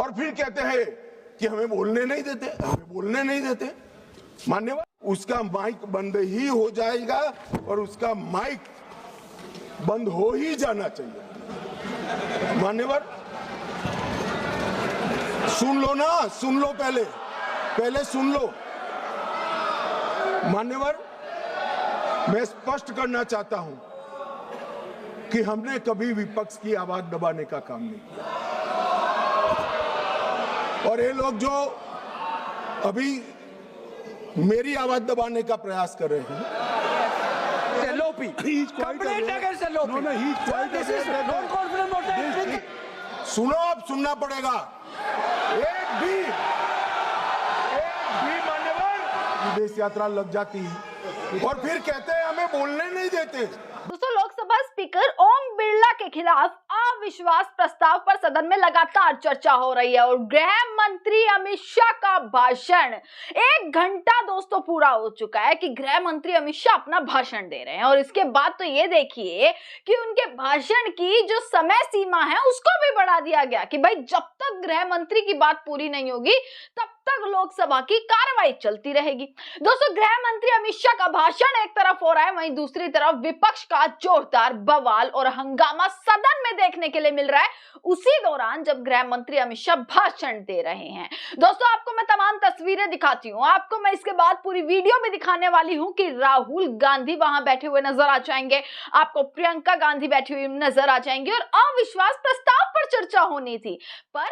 और फिर कहते हैं कि हमें बोलने नहीं देते। मान्यवर, उसका माइक बंद ही हो जाएगा और उसका माइक बंद हो ही जाना चाहिए। मान्यवर, सुन लो ना, सुन लो, पहले सुन लो। मान्यवर, मैं स्पष्ट करना चाहता हूं कि हमने कभी विपक्ष की आवाज दबाने का काम नहीं किया। और ये लोग जो अभी मेरी आवाज दबाने का प्रयास कर रहे हैं, सुनो, अब सुनना पड़ेगा। एक भी मान्यवर विदेश यात्रा लग जाती है और फिर कहते हैं हमें बोलने नहीं देते। दोस्तों, लोकसभा स्पीकर ओम बिरला के खिलाफ अविश्वास प्रस्ताव पर सदन में लगातार चर्चा हो रही है और गृह मंत्री अमित शाह का भाषण 1 घंटा दोस्तों पूरा हो चुका है कि गृह मंत्री अमित शाह अपना भाषण दे रहे हैं। और इसके बाद तो ये देखिए कि उनके भाषण की जो समय सीमा है उसको भी बढ़ा दिया गया कि भाई जब तक गृह मंत्री की बात पूरी नहीं होगी तब तक लोकसभा की कार्रवाई चलती रहेगी। दोस्तों, गृह मंत्री अमित शाह का भाषण एक तरफ हो रहा है, वहीं दूसरी तरफ विपक्ष का जोरदार बवाल और हंगामा सदन में देखने के लिए मिल रहा है उसी दौरान जब गृह मंत्री अमित शाह भाषण दे रहे हैं। दोस्तों, आपको मैं तमाम तस्वीरें दिखाती हूं, आपको मैं इसके बाद पूरी वीडियो में दिखाने वाली हूं कि राहुल गांधी वहां बैठे हुए नजर आ जाएंगे, आपको प्रियंका गांधी बैठी हुई नजर आ जाएंगी और अविश्वास प्रस्ताव पर चर्चा होनी थी। पर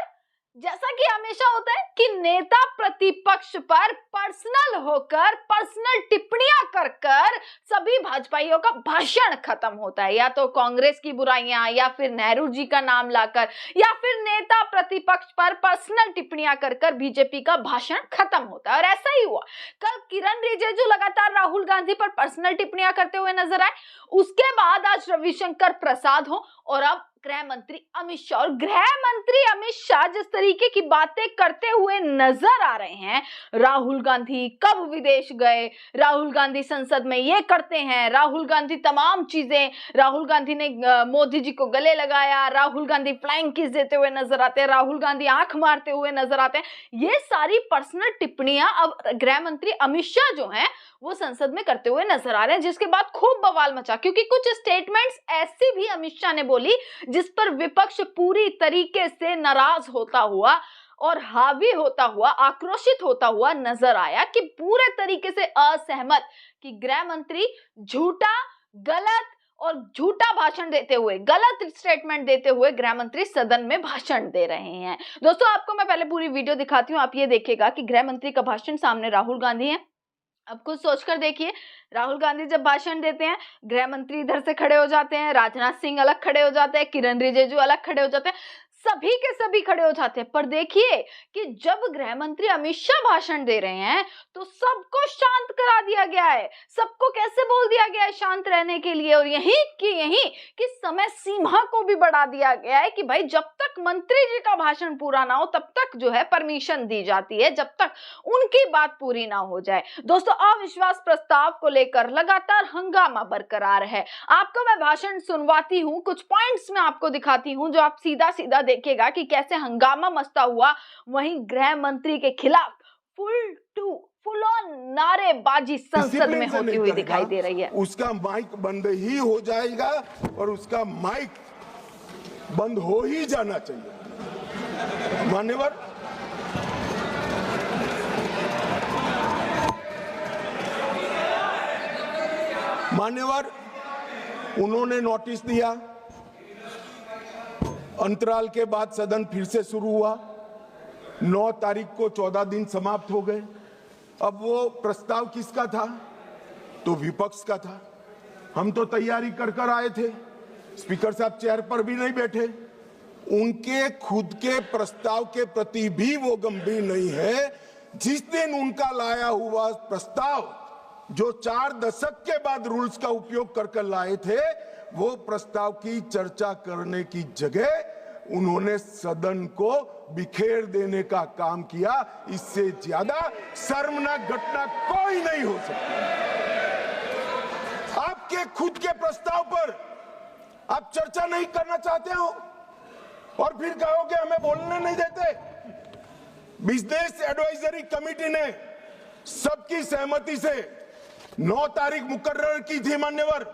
जैसा कि हमेशा होता है कि नेता प्रतिपक्ष पर पर्सनल होकर पर्सनल टिप्पणियां कर सभी भाजपाइयों का भाषण खत्म होता है, या तो कांग्रेस की बुराइयां या फिर नेहरू जी का नाम लाकर या फिर नेता प्रतिपक्ष पर पर्सनल टिप्पणियां कर बीजेपी का भाषण खत्म होता है। और ऐसा ही हुआ, कल किरण रिजिजू लगातार राहुल गांधी पर पर्सनल टिप्पणियां करते हुए नजर आए, उसके बाद आज रविशंकर प्रसाद हो और अब गृह मंत्री अमित शाह। और गृह मंत्री अमित शाह जिस तरीके की बातें करते हुए नजर आ रहे हैं, राहुल गांधी कब विदेश गए, राहुल गांधी संसद में ये करते हैं, राहुल गांधी तमाम चीजें, राहुल गांधी ने मोदी जी को गले लगाया, राहुल गांधी फ्लाइंग किस देते हुए नजर आते हैं, राहुल गांधी आंख मारते हुए नजर आते हैं, ये सारी पर्सनल टिप्पणियां अब गृह मंत्री अमित शाह जो हैं वो संसद में करते हुए नजर आ रहे हैं, जिसके बाद खूब बवाल मचा। क्योंकि कुछ स्टेटमेंट्स ऐसी भी अमित शाह ने बोली जिस पर विपक्ष पूरी तरीके से नाराज होता हुआ और हावी होता हुआ, आक्रोशित होता हुआ नजर आया कि पूरे तरीके से असहमत कि गृह मंत्री झूठा, गलत और झूठा भाषण देते हुए, गलत स्टेटमेंट देते हुए गृह मंत्री सदन में भाषण दे रहे हैं। दोस्तों, आपको मैं पहले पूरी वीडियो दिखाती हूँ, आप ये देखिएगा कि गृह मंत्री का भाषण, सामने राहुल गांधी है। अब कुछ सोचकर देखिए, राहुल गांधी जब भाषण देते हैं, गृह मंत्री इधर से खड़े हो जाते हैं, राजनाथ सिंह अलग खड़े हो जाते हैं, किरण रिजिजू अलग खड़े हो जाते हैं, सभी के सभी खड़े हो जाते हैं। पर देखिए कि जब गृह मंत्री अमित शाह भाषण दे रहे हैं तो सबको शांत करा दिया गया है, सबको कैसे बोल दिया गया है शांत रहने के लिए, और यही कि समय सीमा को भी बढ़ा दिया गया है कि भाई जब तक मंत्री जी का भाषण पूरा ना हो तब तक जो है परमिशन दी जाती है, जब तक उनकी बात पूरी ना हो जाए। दोस्तों, अविश्वास प्रस्ताव को लेकर लगातार हंगामा बरकरार है। आपको मैं भाषण सुनवाती हूँ, कुछ पॉइंट्स में आपको दिखाती हूँ जो आप सीधा सीधा देखिएगा कि कैसे हंगामा मचता हुआ वहीं गृह मंत्री के खिलाफ फुल ऑन नारेबाजी संसद में होती हुई दिखाई दे रही है। उसका माइक बंद ही हो जाएगा और उसका माइक बंद हो ही जाना चाहिए। मान्यवर, उन्होंने नोटिस दिया, अंतराल के बाद सदन फिर से शुरू हुआ, 9 तारीख को 14 दिन समाप्त हो गए। अब वो प्रस्ताव किसका था? तो विपक्ष का था। हम तो तैयारी कर आए थे, स्पीकर साहब चेयर पर भी नहीं बैठे, उनके खुद के प्रस्ताव के प्रति भी वो गंभीर नहीं है। जिस दिन उनका लाया हुआ प्रस्ताव जो 4 दशक के बाद रूल्स का उपयोग कर लाए थे, वो प्रस्ताव की चर्चा करने की जगह उन्होंने सदन को बिखेर देने का काम किया। इससे ज्यादा शर्मनाक घटना कोई नहीं हो सकती। आपके खुद के प्रस्ताव पर आप चर्चा नहीं करना चाहते हो और फिर कहोगे हमें बोलने नहीं देते। बिजनेस एडवाइजरी कमेटी ने सबकी सहमति से 9 तारीख मुकर्रर की थी मान्यवर,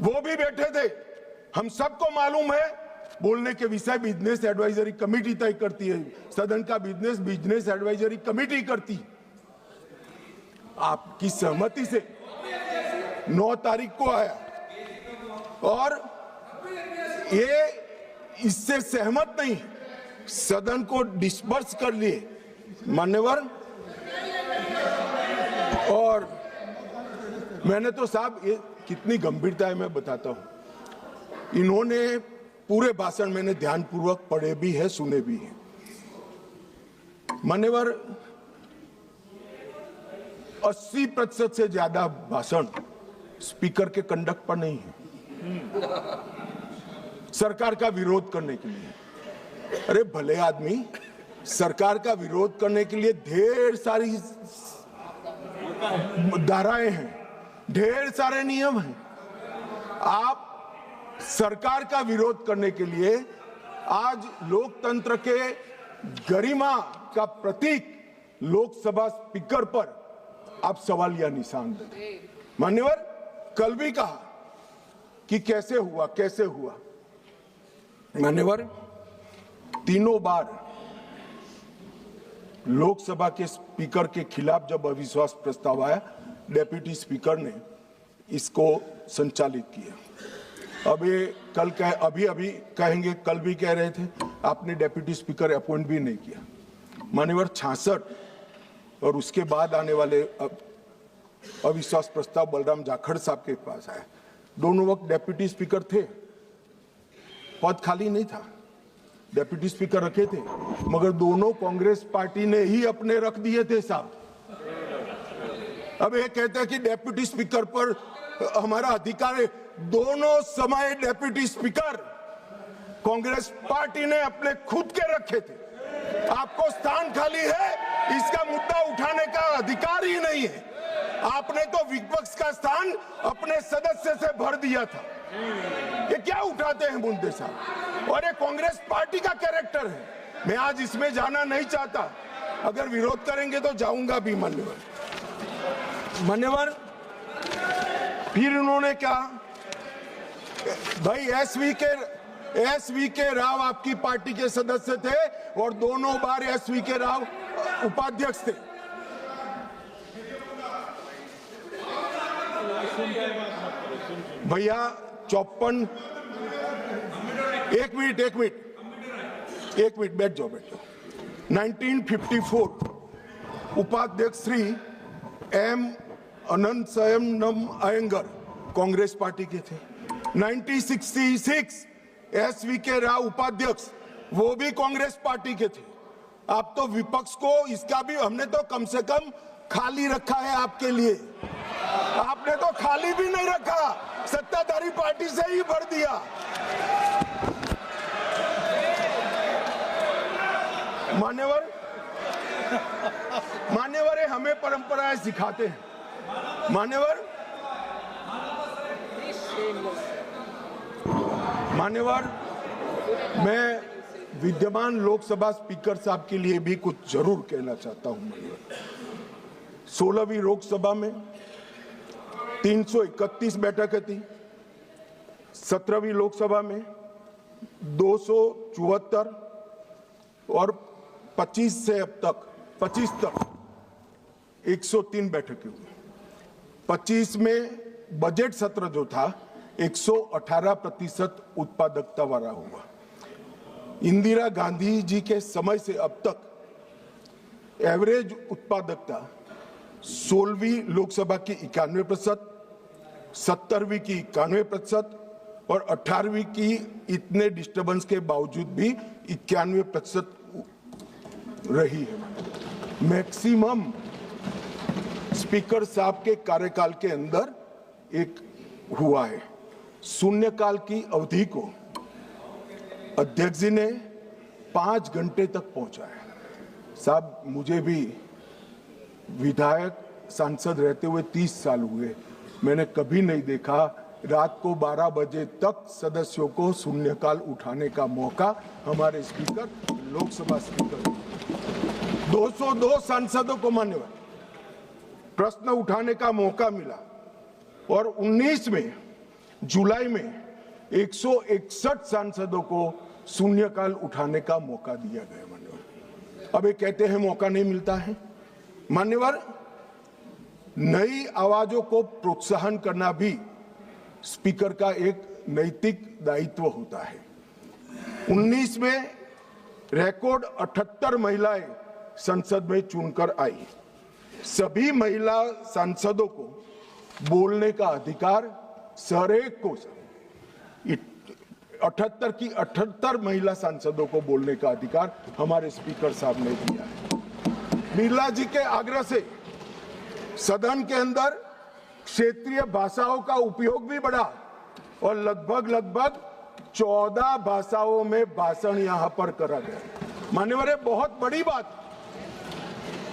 वो भी बैठे थे। हम सबको मालूम है बोलने के विषय बिजनेस एडवाइजरी कमेटी तय करती है, सदन का बिजनेस एडवाइजरी कमेटी करती है। आपकी सहमति से 9 तारीख को आया और ये इससे सहमत नहीं, सदन को डिस्पर्स कर लिए मान्यवर। और मैंने तो साहब ये कितनी गंभीरता है मैं बताता हूं। इन्होंने पूरे भाषण मैंने ध्यानपूर्वक पढ़े भी है, सुने भी है मान्यवर। 80% से ज्यादा भाषण स्पीकर के कंडक्ट पर नहीं है, सरकार का विरोध करने के लिए। अरे भले आदमी, सरकार का विरोध करने के लिए ढेर सारी धाराएं हैं, ढेर सारे नियम हैं। आप सरकार का विरोध करने के लिए आज लोकतंत्र के गरिमा का प्रतीक लोकसभा स्पीकर पर आप सवालिया निशान देते। मान्यवर, कल भी कहा कि कैसे हुआ मान्यवर। तीनों बार लोकसभा के स्पीकर के खिलाफ जब अविश्वास प्रस्ताव आया, डेप्यूटी स्पीकर ने इसको संचालित किया। अब ये कल अभी कहेंगे, कल भी कह रहे थे आपने डेप्यूटी स्पीकर अपॉइंट भी नहीं किया मान्यवर। 66 और उसके बाद आने वाले अविश्वास प्रस्ताव बलराम जाखड़ साहब के पास आया। दोनों वक्त डेप्यूटी स्पीकर थे, पद खाली नहीं था, डेप्यूटी स्पीकर रखे थे, मगर दोनों कांग्रेस पार्टी ने ही अपने रख दिए थे साहब। अब ये कहते हैं कि डेप्यूटी स्पीकर पर हमारा अधिकार है। दोनों समय डेप्यूटी स्पीकर कांग्रेस पार्टी ने अपने खुद के रखे थे। आपको स्थान खाली है, इसका मुद्दा उठाने का अधिकार ही नहीं है। आपने तो विपक्ष का स्थान अपने सदस्य से भर दिया था। ये क्या उठाते हैं मुद्दे साहब, और ये कांग्रेस पार्टी का कैरेक्टर है। मैं आज इसमें जाना नहीं चाहता, अगर विरोध करेंगे तो जाऊंगा भी मान्यवर। फिर उन्होंने कहा भाई एसवी के राव आपकी पार्टी के सदस्य थे और दोनों बार एसवी के राव उपाध्यक्ष थे। भैया 54 एक मिनट बैठ जाओ 1954 उपाध्यक्ष श्री एम अनंतसयम अयंगर कांग्रेस पार्टी के थे। 1966 एसवी के राव उपाध्यक्ष, वो भी कांग्रेस पार्टी के थे। आप तो विपक्ष को इसका भी, हमने तो कम से कम खाली रखा है आपके लिए, आपने तो खाली भी नहीं रखा, सत्ताधारी पार्टी से ही भर दिया। मान्यवर हमें परंपराएं सिखाते हैं मान्यवर। मैं विद्यमान लोकसभा स्पीकर साहब के लिए भी कुछ जरूर कहना चाहता हूं मान्यवर। 16वीं लोकसभा में 331 बैठकें थी, 17वीं लोकसभा में 274 और 25 से अब तक 25 तक 103 बैठकें हुई। 25 में बजट सत्र जो था 118% उत्पादकता वाला हुआ। इंदिरा गांधी जी के समय से अब तक एवरेज उत्पादकता 16वीं लोकसभा की 91%, 17वीं की 91% और 18वीं की इतने डिस्टर्बेंस के बावजूद भी 91% रही है। मैक्सिमम स्पीकर साहब के कार्यकाल के अंदर एक हुआ है। शून्यकाल की अवधि को अध्यक्ष जी ने 5 घंटे तक पहुंचाया। साहब मुझे भी विधायक सांसद रहते हुए 30 साल हुए, मैंने कभी नहीं देखा रात को 12 बजे तक सदस्यों को शून्यकाल उठाने का मौका हमारे स्पीकर, लोकसभा स्पीकर 202 सांसदों को मान्यवर प्रश्न उठाने का मौका मिला और 19 में जुलाई में 161 सांसदों को शून्यकाल उठाने का मौका दिया गया मान्यवर। अब ये कहते हैं मौका नहीं मिलता है मान्यवर। नई आवाजों को प्रोत्साहन करना भी स्पीकर का एक नैतिक दायित्व होता है। 19 में रिकॉर्ड 78 महिलाएं संसद में चुनकर आई। सभी महिला सांसदों को बोलने का अधिकार हरेक को 78 की 78 महिला सांसदों को बोलने का अधिकार हमारे स्पीकर साहब ने दिया है। बिरला जी के आग्रह से सदन के अंदर क्षेत्रीय भाषाओं का उपयोग भी बढ़ा और लगभग 14 भाषाओं में भाषण यहां पर करा गया। मान्यवर, बहुत बड़ी बात,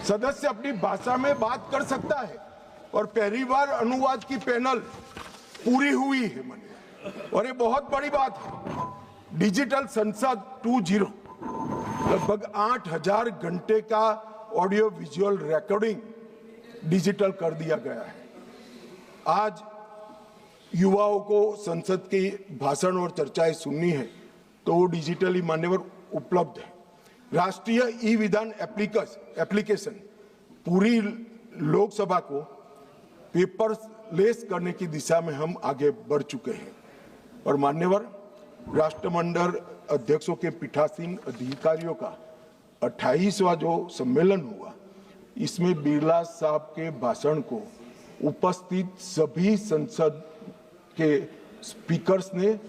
सदस्य अपनी भाषा में बात कर सकता है और पहली बार अनुवाद की पैनल पूरी हुई है मान्यवर, और ये बहुत बड़ी बात है। डिजिटल संसद 2.0 लगभग 8000 घंटे का ऑडियो विजुअल रिकॉर्डिंग डिजिटल कर दिया गया है। आज युवाओं को संसद की भाषण और चर्चाएं सुननी है तो वो डिजिटली मान्यवर उपलब्ध है। राष्ट्रीय ई विधान एप्लीकेशन पूरी लोकसभा को पेपरलेस करने की दिशा में हम आगे बढ़ चुके हैं और मान्यवर राष्ट्रमंडल अध्यक्षों के पीठासीन अधिकारियों का 28वां जो सम्मेलन हुआ, इसमें बिरला साहब के भाषण को उपस्थित सभी संसद के स्पीकर्स ने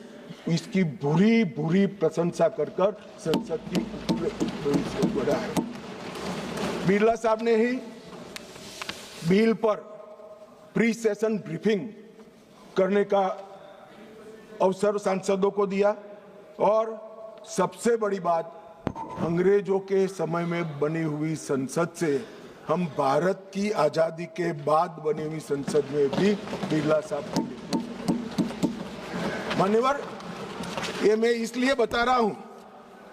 इसकी बुरी प्रशंसा कर संसद की बढ़ा है। बिरला साहब ने ही बिल पर प्री सेशन ब्रीफिंग करने का अवसर सांसदों को दिया और सबसे बड़ी बात, अंग्रेजों के समय में बनी हुई संसद से हम भारत की आजादी के बाद बनी हुई संसद में भी बिरला साहब मान्यवर, ये मैं इसलिए बता रहा हूं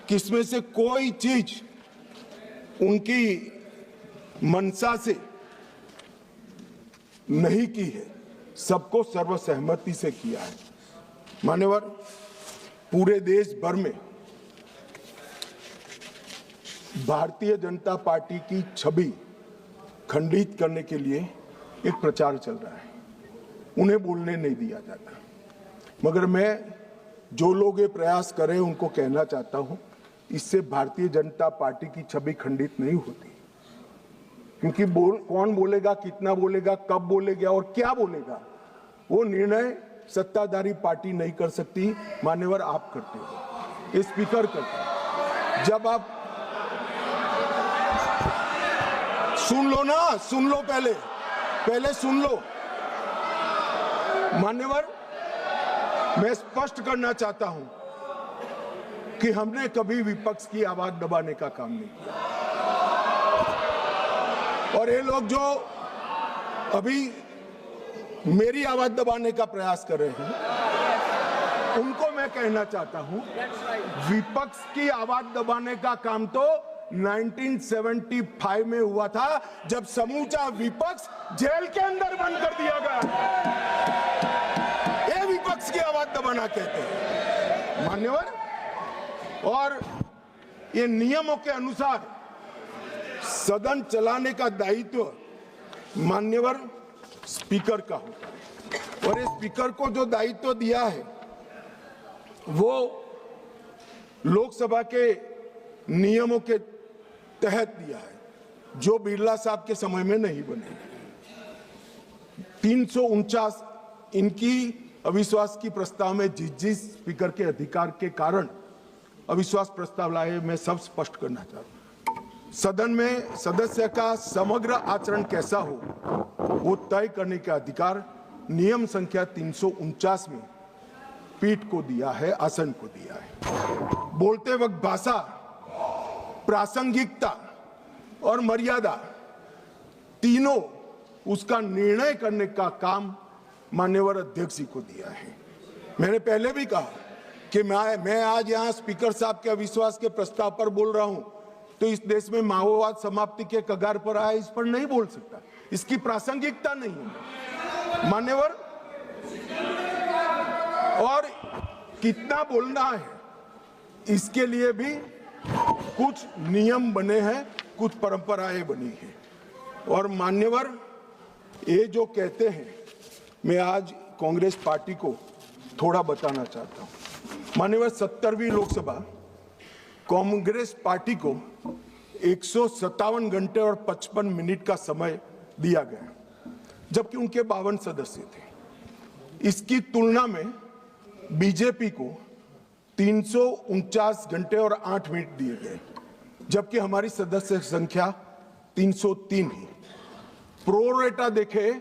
कि इसमें से कोई चीज उनकी मंशा से नहीं की है, सबको सर्वसहमति से किया है। मान्यवर, पूरे देश भर में भारतीय जनता पार्टी की छवि खंडित करने के लिए एक प्रचार चल रहा है। उन्हें बोलने नहीं दिया जाता, मगर मैं जो लोग ये प्रयास करें उनको कहना चाहता हूं, इससे भारतीय जनता पार्टी की छवि खंडित नहीं होती। क्योंकि कौन बोलेगा, कितना बोलेगा, कब बोलेगा और क्या बोलेगा, वो निर्णय सत्ताधारी पार्टी नहीं कर सकती। मान्यवर, आप करते हो, ये स्पीकर करते हैं। जब आप सुन लो ना, सुन लो, पहले सुन लो। मान्यवर, मैं स्पष्ट करना चाहता हूं कि हमने कभी विपक्ष की आवाज दबाने का काम नहीं किया और ये लोग जो अभी मेरी आवाज दबाने का प्रयास कर रहे हैं, उनको मैं कहना चाहता हूं, विपक्ष की आवाज दबाने का काम तो 1975 में हुआ था, जब समूचा विपक्ष जेल के अंदर बंद कर दिया गया। ये विपक्ष की आवाज दबाना कहते हैं मान्यवर। और ये नियमों के अनुसार सदन चलाने का दायित्व मान्यवर स्पीकर का होता है और इस स्पीकर को जो दायित्व दिया है वो लोकसभा के नियमों के तहत दिया है, जो बिरला साहब के समय में नहीं बने। 349 इनकी अविश्वास की प्रस्ताव में जिस स्पीकर के अधिकार के कारण अविश्वास प्रस्ताव लाए, मैं सब स्पष्ट करना चाहता हूं। सदन में सदस्य का समग्र आचरण कैसा हो वो तय करने का अधिकार नियम संख्या 349 में पीठ को दिया है, आसन को दिया है। बोलते वक्त भाषा, प्रासंगिकता और मर्यादा तीनों उसका निर्णय करने का काम माननीय अध्यक्ष जी को दिया है। मैंने पहले भी कहा कि मैं आज यहां स्पीकर साहब के अविश्वास के प्रस्ताव पर बोल रहा हूं तो इस देश में माओवाद समाप्ति के कगार पर आया, इस पर नहीं बोल सकता, इसकी प्रासंगिकता नहीं है मान्यवर। और कितना बोलना है इसके लिए भी कुछ नियम बने हैं, कुछ परंपराएं बनी हैं। और मान्यवर, ये जो कहते हैं, मैं आज कांग्रेस पार्टी को थोड़ा बताना चाहता हूं। मान्यवर, 70वीं लोकसभा कांग्रेस पार्टी को 157 घंटे और 55 मिनट का समय दिया गया, जबकि उनके 52 सदस्य थे। इसकी तुलना में बीजेपी को 349 घंटे और 8 मिनट दिए गए, जबकि हमारी सदस्य संख्या 303 है। प्रोरेटा देखे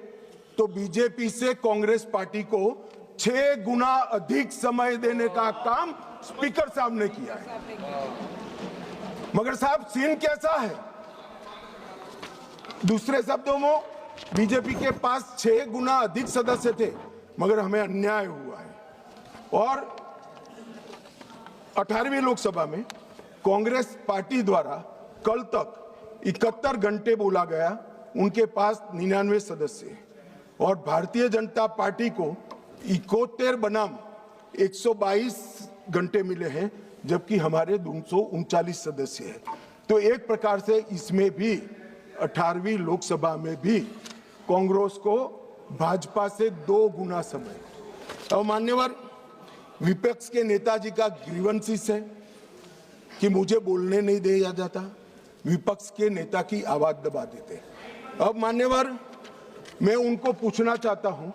तो बीजेपी से कांग्रेस पार्टी को 6 गुना अधिक समय देने का काम स्पीकर साहब ने किया है। मगर साहब, सीन कैसा है? दूसरे शब्दों में बीजेपी के पास 6 गुना अधिक सदस्य थे, मगर हमें अन्याय हुआ है। और 18वीं लोकसभा में कांग्रेस पार्टी द्वारा कल तक 71 घंटे बोला गया, उनके पास 99 सदस्य हैं। और भारतीय जनता पार्टी को 71 बनाम 122 घंटे मिले हैं, जबकि हमारे 239 सदस्य हैं। तो एक प्रकार से इसमें भी 18वीं लोकसभा में भी कांग्रेस को भाजपा से 2 गुना समय। और मान्यवर, विपक्ष के नेताजी का ग्रीवेंसेस है कि मुझे बोलने नहीं दिया जाता, विपक्ष के नेता की आवाज दबा देते। अब मान्यवर, मैं उनको पूछना चाहता हूं,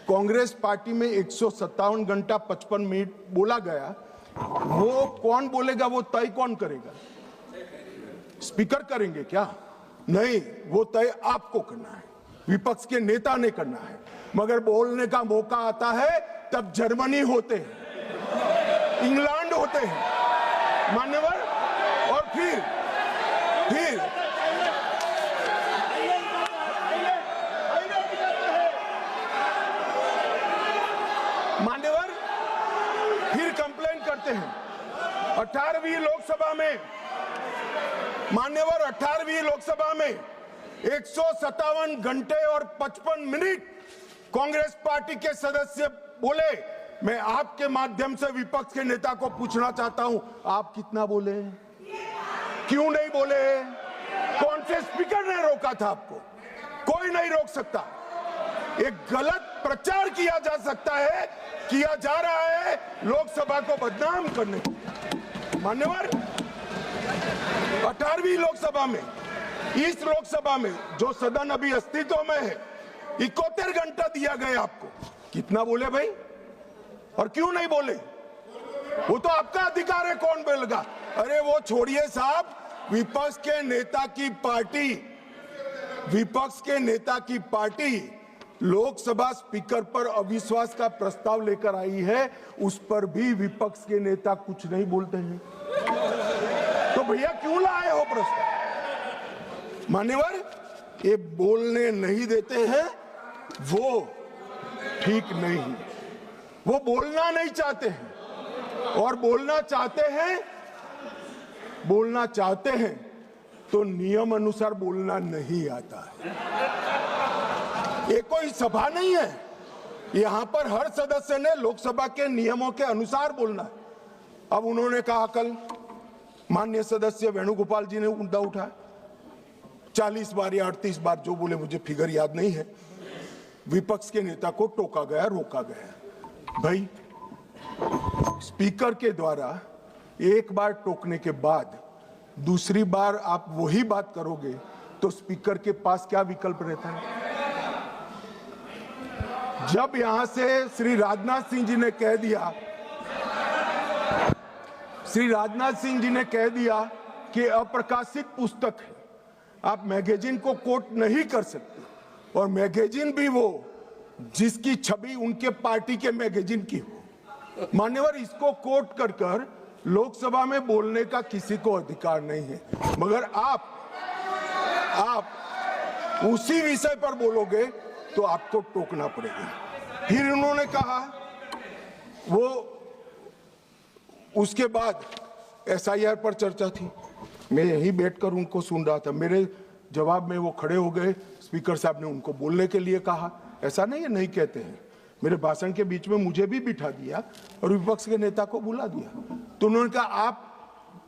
कांग्रेस पार्टी में 157 घंटा 55 मिनट बोला गया, वो कौन बोलेगा, वो तय कौन करेगा? स्पीकर करेंगे क्या? नहीं, वो तय आपको करना है, विपक्ष के नेता ने करना है। मगर बोलने का मौका आता है तब जर्मनी होते हैं, इंग्लैंड होते हैं मान्यवर, और फिर मान्यवर फिर कंप्लेन करते हैं। 18वीं लोकसभा में मान्यवर, 18वीं लोकसभा में 157 घंटे और 55 मिनट कांग्रेस पार्टी के सदस्य बोले। मैं आपके माध्यम से विपक्ष के नेता को पूछना चाहता हूं, आप कितना बोले? क्यों नहीं बोले? कौन से स्पीकर ने रोका था आपको? कोई नहीं रोक सकता। एक गलत प्रचार किया जा सकता है, किया जा रहा है लोकसभा को बदनाम करने के लिए। मान्यवर, 18वीं लोकसभा में, इस लोकसभा में जो सदन अभी अस्तित्व में है, 71 घंटा दिया गया आपको। कितना बोले भाई? और क्यों नहीं बोले? वो तो आपका अधिकार है, कौन बोलेगा? अरे वो छोड़िए साहब, विपक्ष के नेता की पार्टी लोकसभा स्पीकर पर अविश्वास का प्रस्ताव लेकर आई है, उस पर भी विपक्ष के नेता कुछ नहीं बोलते हैं। तो भैया क्यों लाए हो प्रस्ताव? मान्यवर, ये बोलने नहीं देते हैं, वो ठीक नहीं। वो बोलना नहीं चाहते हैं, और बोलना चाहते हैं तो नियम अनुसार बोलना नहीं आता है। ये कोई सभा नहीं है, यहां पर हर सदस्य ने लोकसभा के नियमों के अनुसार बोलना है। अब उन्होंने कहा, कल माननीय सदस्य वेणुगोपाल जी ने मुद्दा उठाया, 40 बार या 38 बार जो बोले, मुझे फिगर याद नहीं है, विपक्ष के नेता को टोका गया, रोका गया। भाई, स्पीकर के द्वारा एक बार टोकने के बाद दूसरी बार आप वही बात करोगे तो स्पीकर के पास क्या विकल्प रहता है? जब यहां से श्री राजनाथ सिंह जी ने कह दिया कि अप्रकाशित पुस्तक है, आप मैगजीन को कोट नहीं कर सकते, और मैगजीन भी वो जिसकी छवि उनके पार्टी के मैगजीन की हो। मान्यवर, इसको कोट कर लोकसभा में बोलने का किसी को अधिकार नहीं है। मगर आप उसी विषय पर बोलोगे तो आपको टोकना पड़ेगा। फिर उन्होंने कहा, वो उसके बाद SIR पर चर्चा थी। मैं यहीं बैठकर उनको सुन रहा था। मेरे जवाब में वो खड़े हो गए, स्पीकर साहब ने उनको बोलने के लिए कहा। ऐसा नहीं है, नहीं कहते हैं। मेरे भाषण के बीच में मुझे भी बिठा दिया और विपक्ष के नेता को बुला दिया। तो उन्होंने कहा आप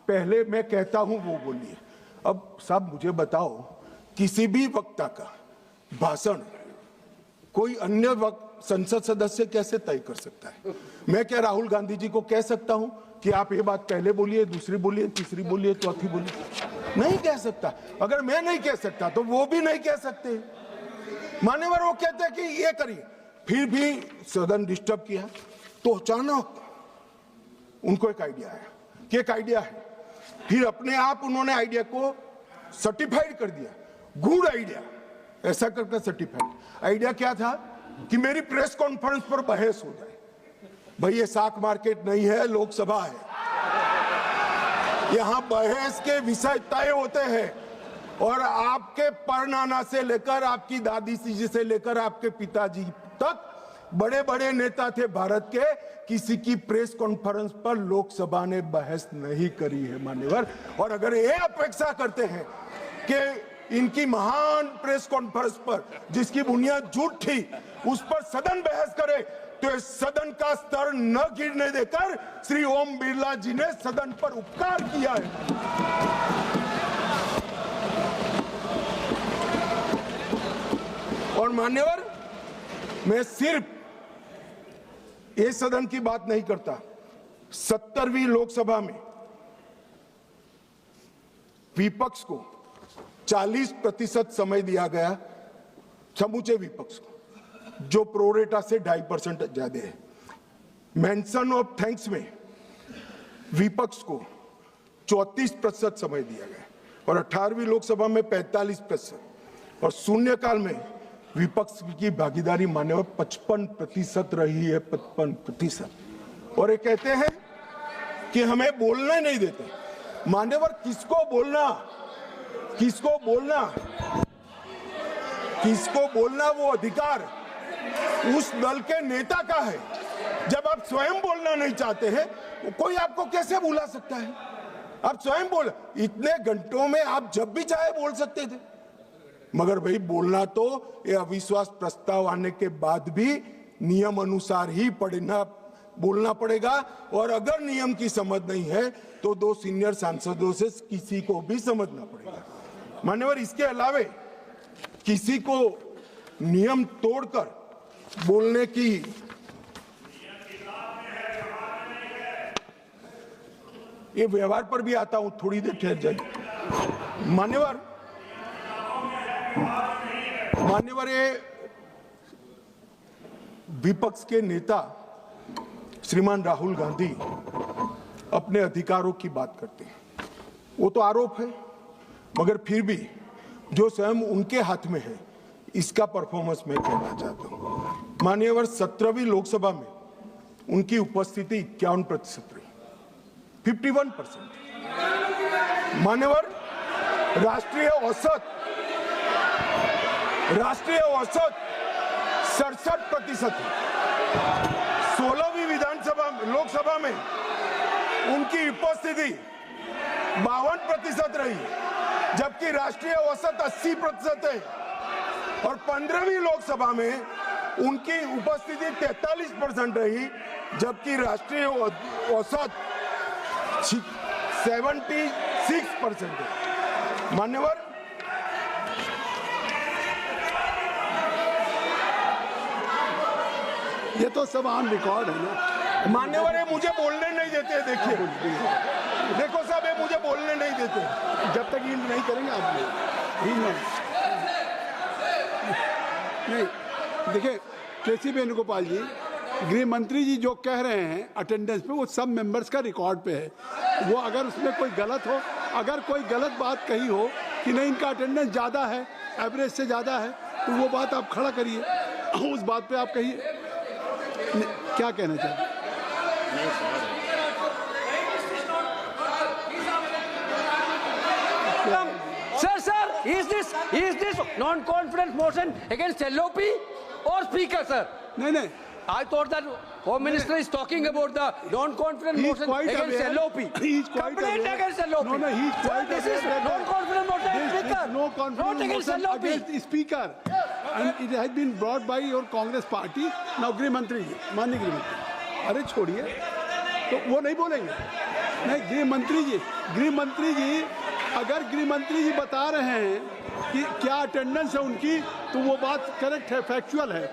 पहले मैं कहता हूं वो बोलिए। अब साहब मुझे बताओ, किसी भी वक्ता का भाषण कोई अन्य संसद सदस्य कैसे तय कर सकता है? मैं क्या राहुल गांधी जी को कह सकता हूं कि आप ये बात पहले बोलिए, दूसरी बोलिए, तीसरी बोलिए, चौथी बोलिए? नहीं कह सकता। अगर मैं नहीं कह सकता तो वो भी नहीं कह सकते। मान्यवर वो कहते हैं कि ये करिए, फिर भी सदन डिस्टर्ब किया। तो अचानक उनको एक आइडिया आया कि एक आइडिया है। फिर अपने आप उन्होंने आइडिया को सर्टिफाइड कर दिया, गुड आइडिया ऐसा करके सर्टिफाइड। आइडिया क्या था कि मेरी प्रेस कॉन्फ्रेंस पर बहस हो जाए। भाई ये साख मार्केट नहीं है, लोकसभा है। यहां बहस के विषय तय होते हैं और आपके परनाना से लेकर आपकी दादी जी से लेकर आपके पिताजी तक बड़े बड़े नेता थे भारत के, किसी की प्रेस कॉन्फ्रेंस पर लोकसभा ने बहस नहीं करी है मान्यवर। और अगर ये अपेक्षा करते हैं कि इनकी महान प्रेस कॉन्फ्रेंस पर जिसकी बुनियाद झूठ थी उस पर सदन बहस करे, तो इस सदन का स्तर न गिरने देकर श्री ओम बिरला जी ने सदन पर उपकार किया है। और मान्यवर मैं सिर्फ ये सदन की बात नहीं करता। 70वीं लोकसभा में विपक्ष को 40% समय दिया गया, समूचे विपक्ष को, जो प्रोरेटा से 2.5% ज्यादा है। मेंशन ऑफ थैंक्स में विपक्ष को 34% समय दिया गया और 18वीं लोकसभा में 45% और शून्यकाल में विपक्ष की भागीदारी मान्यवर 55% रही है। 55%। और ये कहते हैं कि हमें बोलने नहीं देते। मान्यवर किसको बोलना, किसको बोलना, किसको बोलना वो अधिकार उस दल के नेता का है। जब आप स्वयं बोलना नहीं चाहते हैं तो कोई आपको कैसे बुला सकता है? आप स्वयं बोल, इतने घंटों में आप जब भी चाहे बोल सकते थे। मगर भाई बोलना तो ये अविश्वास प्रस्ताव आने के बाद भी नियम अनुसार ही बोलना पड़ेगा। और अगर नियम की समझ नहीं है तो 2 सीनियर सांसदों से किसी को भी समझना पड़ेगा। मान्यवर इसके अलावे किसी को नियम तोड़कर बोलने की ये व्यवहार पर भी आता हूं, थोड़ी देर ठहर जाइए। मान्यवर ये विपक्ष के नेता श्रीमान राहुल गांधी अपने अधिकारों की बात करते हैं, वो तो आरोप है, मगर फिर भी जो स्वयं उनके हाथ में है इसका परफॉर्मेंस मैं कहना चाहता हूं। मान्यवर 17वीं लोकसभा में उनकी उपस्थिति 51% रही, 51%। मान्यवर राष्ट्रीय औसत 67% है। 16वीं लोकसभा में उनकी उपस्थिति 52% रही, जबकि राष्ट्रीय औसत 80% है। और 15वीं लोकसभा में उनकी उपस्थिति 43% रही, जबकि राष्ट्रीय औसत 76% है। मान्यवर ये तो सब ऑन रिकॉर्ड है ना। मान्यवर ये मुझे बोलने नहीं देते। देखिए देखो साहब, ये मुझे बोलने नहीं देते जब तक यील्ड नहीं करेंगे आप नहीं। देखिए केसी वेणुगोपाल जी, गृह मंत्री जी जो कह रहे हैं अटेंडेंस पे, वो सब मेंबर्स का रिकॉर्ड पे है। वो अगर उसमें कोई गलत हो, अगर कोई गलत बात कही हो कि नहीं इनका अटेंडेंस ज़्यादा है, एवरेज से ज़्यादा है, तो वो बात आप खड़ा करिए, उस बात पे आप कहिए क्या कहना चाहते हैं। Sir, is this non-confidence motion against LOP or Speaker, sir? नहीं, I thought that Home Minister is talking about the non-confidence He is motion quite against aware. LOP. He is quite Complaint aware. against LOP. No, he is Sir, quite this aware is that non-confidence motion there against is Speaker. no Not confidence against motion LOP. against the Speaker, and it has been brought by your Congress party. Now गृह मंत्री जी, माननीय गृह मंत्री, अरे छोड़िए, तो वो नहीं बोलेंगे। नहीं, गृह मंत्री जी अगर गृह मंत्री जी बता रहे हैं कि क्या अटेंडेंस है उनकी, तो वो बात करेक्ट है, फैक्चुअल है।